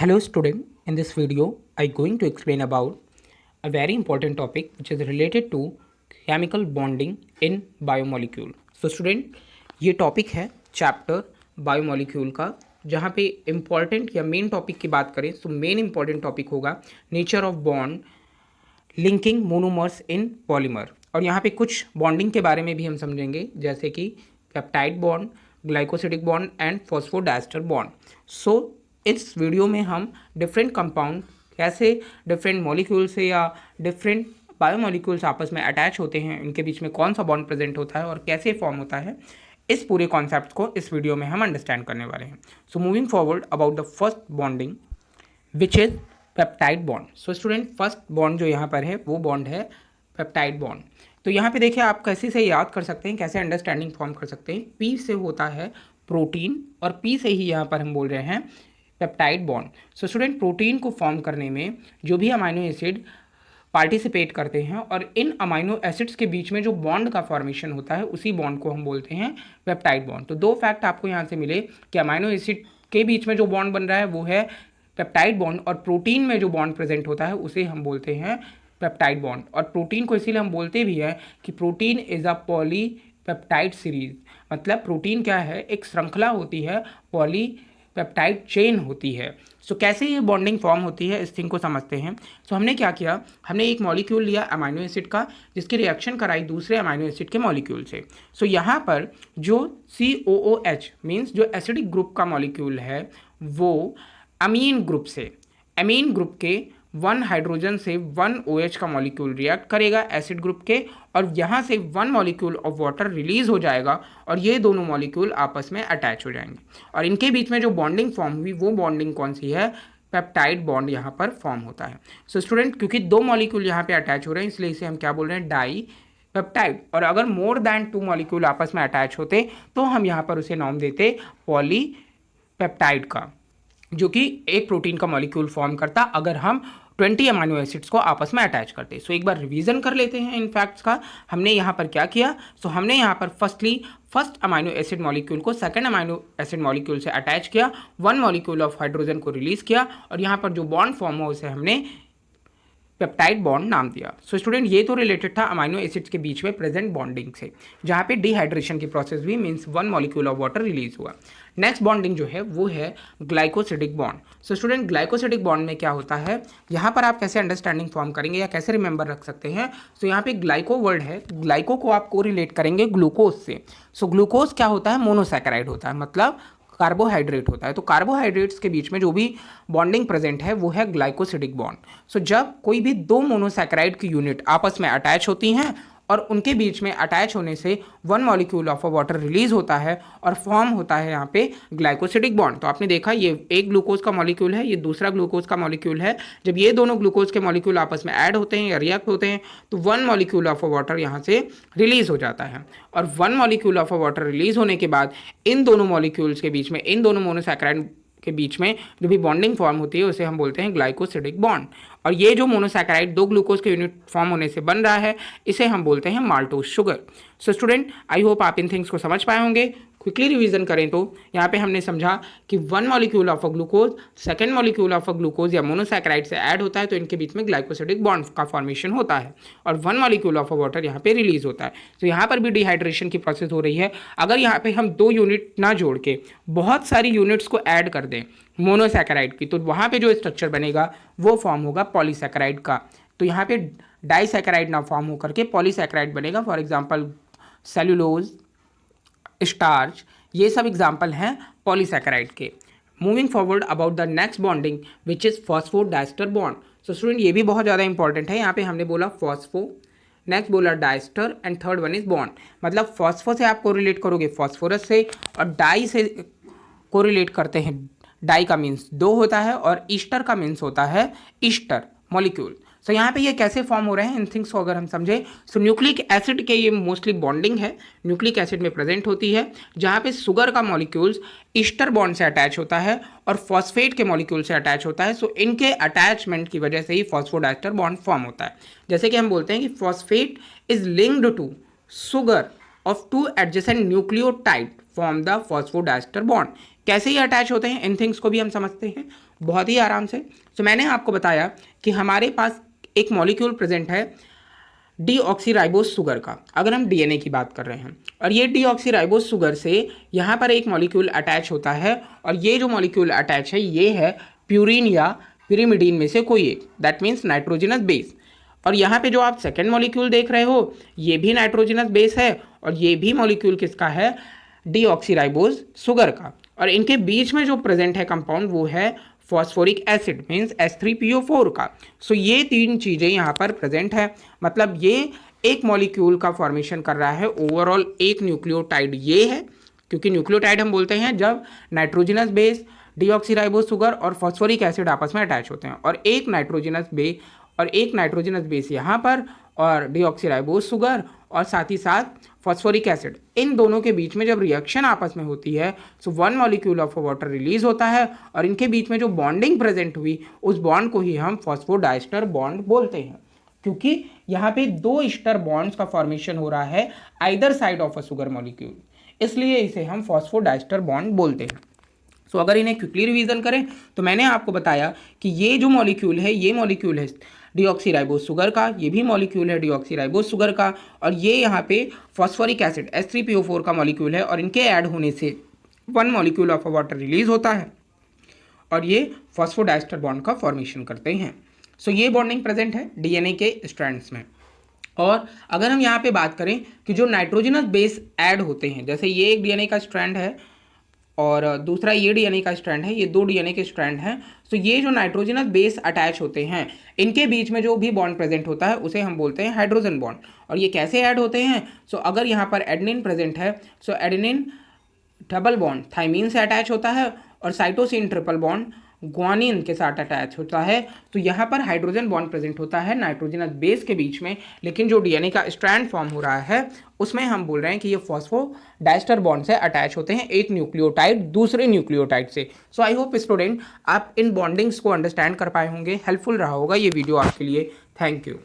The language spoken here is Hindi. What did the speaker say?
Hello student, in this video I going to explain about a very important topic which is related to chemical bonding in biomolecule. So student, ये टॉपिक है चैप्टर बायोमोलिक्यूल का, जहाँ पे इम्पॉर्टेंट या मेन टॉपिक की बात करें तो मेन इंपॉर्टेंट टॉपिक होगा nature of bond linking monomers in polymer. और यहाँ पे कुछ बॉन्डिंग के बारे में भी हम समझेंगे, जैसे कि peptide bond, glycosidic bond and phosphodiester bond. So इस वीडियो में हम डिफरेंट कंपाउंड कैसे डिफरेंट मॉलिक्यूल से या डिफरेंट बायोमोलिक्यूल्स आपस में अटैच होते हैं, इनके बीच में कौन सा बॉन्ड प्रेजेंट होता है और कैसे फॉर्म होता है, इस पूरे कॉन्सेप्ट को इस वीडियो में हम अंडरस्टैंड करने वाले हैं। So moving forward about the first bonding which is peptide bond. So student, first bond जो यहाँ पर है वो बॉन्ड है पेप्टाइड बॉन्ड। तो यहाँ पे देखिए आप कैसे से याद कर सकते हैं, कैसे अंडरस्टैंडिंग फॉर्म कर सकते हैं। पी से होता है प्रोटीन और पी से ही यहाँ पर हम बोल रहे हैं peptide bond. So student, protein को फॉर्म करने में जो भी अमाइनो एसिड पार्टिसिपेट करते हैं और इन अमाइनो एसिड्स के बीच में जो बॉन्ड का फॉर्मेशन होता है उसी बॉन्ड को हम बोलते हैं पेप्टाइड बॉन्ड। तो दो फैक्ट आपको यहाँ से मिले कि अमाइनो एसिड के बीच में जो बॉन्ड बन रहा है वो है पेप्टाइड बॉन्ड और प्रोटीन में जो बॉन्ड प्रेजेंट होता है उसे हम बोलते हैं पेप्टाइड बॉन्ड। और प्रोटीन को इसीलिए हम बोलते भी हैं कि protein is a polypeptide series. मतलब प्रोटीन क्या है, एक श्रृंखला होती है, पॉलीपेप्टाइड चेन होती है। सो कैसे ये बॉन्डिंग फॉर्म होती है इस थिंग को समझते हैं। सो हमने क्या किया, हमने एक मॉलिक्यूल लिया अमाइनो एसिड का, जिसकी रिएक्शन कराई दूसरे अमाइनो एसिड के मॉलिक्यूल से। सो यहाँ पर जो COOH मीन्स जो एसिडिक ग्रुप का मॉलिक्यूल है वो अमीन ग्रुप से, अमीन ग्रुप के 1 हाइड्रोजन से 1 OH का मॉलिक्यूल रिएक्ट करेगा एसिड ग्रुप के, और यहाँ से 1 मॉलिक्यूल ऑफ वाटर रिलीज हो जाएगा और ये दोनों मॉलिक्यूल आपस में अटैच हो जाएंगे। और इनके बीच में जो बॉन्डिंग फॉर्म हुई वो बॉन्डिंग कौन सी है, पेप्टाइड बॉन्ड यहाँ पर फॉर्म होता है। सो स्टूडेंट, क्योंकि 2 मॉलिक्यूल यहाँ पे अटैच हो रहे हैं इसलिए इसे हम क्या बोल रहे हैं, डाई पेप्टाइड। और अगर मोर देन 2 मॉलिक्यूल आपस में अटैच होते तो हम यहाँ पर उसे नाम देते पॉलीपेप्टाइड का, जो कि एक प्रोटीन का मॉलिक्यूल फॉर्म करता अगर हम 20 अमाइनो एसिड्स को आपस में अटैच करते। सो एक बार रिवीजन कर लेते हैं इन फैक्ट्स का। हमने यहाँ पर क्या किया, सो हमने यहाँ पर फर्स्ट अमाइनो एसिड मॉलिक्यूल को सेकंड अमाइनो एसिड मॉलिक्यूल से अटैच किया, 1 मॉलिक्यूल ऑफ हाइड्रोजन को रिलीज किया और यहाँ पर जो बॉन्ड फॉर्म हुआ उसे हमने पेप्टाइड बॉन्ड नाम दिया। सो स्टूडेंट, ये तो रिलेटेड था अमाइनो एसिड्स के बीच में प्रेजेंट बॉन्डिंग से, जहाँ पे डिहाइड्रेशन की प्रोसेस हुई, means 1 molecule of water release हुआ। नेक्स्ट बॉन्डिंग जो है वो है glycosidic bond. So student, glycosidic bond में क्या होता है, यहाँ पर आप कैसे अंडरस्टैंडिंग फॉर्म करेंगे या कैसे रिमेंबर रख सकते हैं। सो यहाँ पे ग्लाइको वर्ड है, ग्लाइको को आप को रिलेट करेंगे ग्लूकोज से। सो ग्लूकोज क्या होता है, मोनोसैकेराइड होता है, मतलब कार्बोहाइड्रेट होता है। तो कार्बोहाइड्रेट्स के बीच में जो भी बॉन्डिंग प्रेजेंट है वो है ग्लाइकोसिडिक बॉन्ड। सो जब कोई भी 2 मोनोसैकेराइड की यूनिट आपस में अटैच होती हैं और उनके बीच में अटैच होने से 1 मॉलिक्यूल ऑफ वाटर रिलीज होता है और फॉर्म होता है यहाँ पे ग्लाइकोसिडिक बॉन्ड। तो आपने देखा ये एक ग्लूकोज का मॉलिक्यूल है, ये दूसरा ग्लूकोज का मॉलिक्यूल है। जब ये दोनों ग्लूकोज के मॉलिक्यूल आपस में ऐड होते हैं या रिएक्ट होते हैं तो 1 मॉलिक्यूल ऑफ वाटर यहाँ से रिलीज हो जाता है। और 1 मॉलिक्यूल ऑफ वाटर रिलीज होने के बाद इन दोनों मॉलिक्यूल्स के बीच में, इन दोनों मोनोसैकेराइड के बीच में जो भी बॉन्डिंग फॉर्म होती है उसे हम बोलते हैं ग्लाइकोसिडिक बॉन्ड। और ये जो मोनोसैकेराइड 2 ग्लूकोज के यूनिट फॉर्म होने से बन रहा है इसे हम बोलते हैं maltose sugar. So student, I hope आप इन थिंग्स को समझ पाए होंगे। क्विकली रिवीजन करें तो यहाँ पे हमने समझा कि 1 molecule of a glucose second molecule of a glucose या मोनोसैकेराइड से ऐड होता है तो इनके बीच में ग्लाइकोसिडिक बॉन्ड का फॉर्मेशन होता है और 1 मॉलिक्यूल ऑफ अ वाटर यहाँ पे रिलीज होता है। तो यहाँ पर भी डिहाइड्रेशन की प्रोसेस हो रही है। अगर यहाँ पे हम 2 यूनिट ना जोड़ के बहुत सारी यूनिट्स को ऐड कर दें मोनोसैकेराइड की, तो वहाँ पे जो स्ट्रक्चर बनेगा वो फॉर्म होगा पॉलीसैकेराइड का। तो यहाँ पे डाइसैकेराइड ना फॉर्म होकर के पॉलीसैकेराइड बनेगा। फॉर एग्जांपल सेलुलोज, स्टार्च, ये सब एग्जांपल हैं पॉलीसैकेराइड के। Moving forward about the next bonding which is phosphodiester bond. So student, ये भी बहुत ज़्यादा इंपॉर्टेंट है। यहाँ पे हमने बोला फॉस्फो, नेक्स्ट बोला diester and third one is bond. मतलब फॉस्फो से आप कोरिलेट करोगे फॉस्फोरस से और डाई से कोरिलेट करते हैं, डाई का मीन्स 2 होता है और ईस्टर का मीन्स होता है ईस्टर मॉलिक्यूल। सो यहाँ पे ये कैसे फॉर्म हो रहे हैं इन थिंग्स को अगर हम समझें, सो न्यूक्लिक एसिड के ये मोस्टली बॉन्डिंग है, न्यूक्लिक एसिड में प्रेजेंट होती है, जहाँ पे शुगर का मॉलिक्यूल्स ईस्टर बॉन्ड से अटैच होता है और फॉस्फेट के मॉलिक्यूल से अटैच होता है। सो इनके अटैचमेंट की वजह से ही फॉस्फोडाइस्टर बॉन्ड फॉर्म होता है। जैसे कि हम बोलते हैं कि phosphate is linked to sugar of 2 adjacent nucleotide form the phosphodiester bond। कैसे ये अटैच होते हैं, इन थिंग्स को भी हम समझते हैं बहुत ही आराम से। तो मैंने आपको बताया कि हमारे पास एक मॉलिक्यूल प्रेजेंट है डीऑक्सीराइबोज शुगर का, अगर हम डीएनए की बात कर रहे हैं, और ये डीऑक्सीराइबोज शुगर से यहाँ पर एक मॉलिक्यूल अटैच होता है, और ये जो मॉलिक्यूल अटैच है ये है प्यूरिन या पिरिमिडीन में से कोई एक, दैट मीन्स नाइट्रोजनस बेस। और यहाँ पे जो आप सेकेंड मॉलिक्यूल देख रहे हो ये भी नाइट्रोजनस बेस है, और ये भी मॉलिक्यूल किसका है, डीऑक्सीराइबोज शुगर का। और इनके बीच में जो प्रेजेंट है कंपाउंड वो है फॉस्फोरिक एसिड मीन्स H3PO4 का। सो ये तीन चीज़ें यहाँ पर प्रेजेंट है, मतलब ये एक मॉलिक्यूल का फॉर्मेशन कर रहा है। ओवरऑल एक न्यूक्लियोटाइड ये है, क्योंकि न्यूक्लियोटाइड हम बोलते हैं जब नाइट्रोजनस बेस, डीऑक्सीराइबोज शुगर और फॉस्फोरिक एसिड आपस में अटैच होते हैं, और एक नाइट्रोजनस बेस यहाँ पर, और डीऑक्सीराइबोज शुगर और साथ ही साथ फॉस्फोरिक एसिड, इन दोनों के बीच में जब रिएक्शन आपस में होती है so one molecule of water release होता है, और इनके बीच में जो बॉन्डिंग प्रेजेंट हुई उस बॉन्ड को ही हम फॉस्फोडाइस्टर बॉन्ड बोलते हैं, क्योंकि यहाँ पे दो ईस्टर बॉन्ड्स का फॉर्मेशन हो रहा है either side of a sugar molecule, इसलिए इसे हम फॉस्फोडाइस्टर बॉन्ड बोलते हैं। सो अगर इन्हें क्विकली रिवीजन करें तो मैंने आपको बताया कि ये जो मॉलिक्यूल है ये मॉलिक्यूल है डीऑक्सीराइबोज शुगर का, ये भी मॉलिक्यूल है डीऑक्सीराइबोज शुगर का, और ये यहाँ पे फॉस्फोरिक एसिड H3PO4 का मॉलिक्यूल है, और इनके ऐड होने से one molecule of water release होता है, और ये फॉस्फोडाइस्टर बॉन्ड का फॉर्मेशन करते हैं। सो ये बॉन्डिंग प्रेजेंट है डीएनए के स्ट्रैंड्स में। और अगर हम यहाँ पे बात करें कि जो नाइट्रोजनस बेस ऐड होते हैं, जैसे ये एक डीएनए का स्ट्रैंड है और दूसरा ये डीएनए का स्ट्रैंड है, ये दो डीएनए के स्ट्रैंड हैं, तो ये जो नाइट्रोजनस बेस अटैच होते हैं इनके बीच में जो भी बॉन्ड प्रेजेंट होता है उसे हम बोलते हैं हाइड्रोजन बॉन्ड। और ये कैसे ऐड होते हैं, सो अगर यहाँ पर एडेनिन प्रेजेंट है सो एडेनिन डबल बॉन्ड थाइमीन से अटैच होता है, और साइटोसिन ट्रिपल बॉन्ड ग्वानिन के साथ अटैच होता है, तो यहाँ पर हाइड्रोजन बॉन्ड प्रेजेंट होता है नाइट्रोजनस बेस के बीच में, लेकिन जो डीएनए का स्ट्रैंड फॉर्म हो रहा है उसमें हम बोल रहे हैं कि ये फॉस्फोडाइस्टर बॉन्ड से अटैच होते हैं एक न्यूक्लियोटाइड दूसरे न्यूक्लियोटाइड से। सो आई होप स्टूडेंट आप इन बॉन्डिंग्स को अंडरस्टैंड कर पाए होंगे, हेल्पफुल रहा होगा ये वीडियो आपके लिए। Thank you.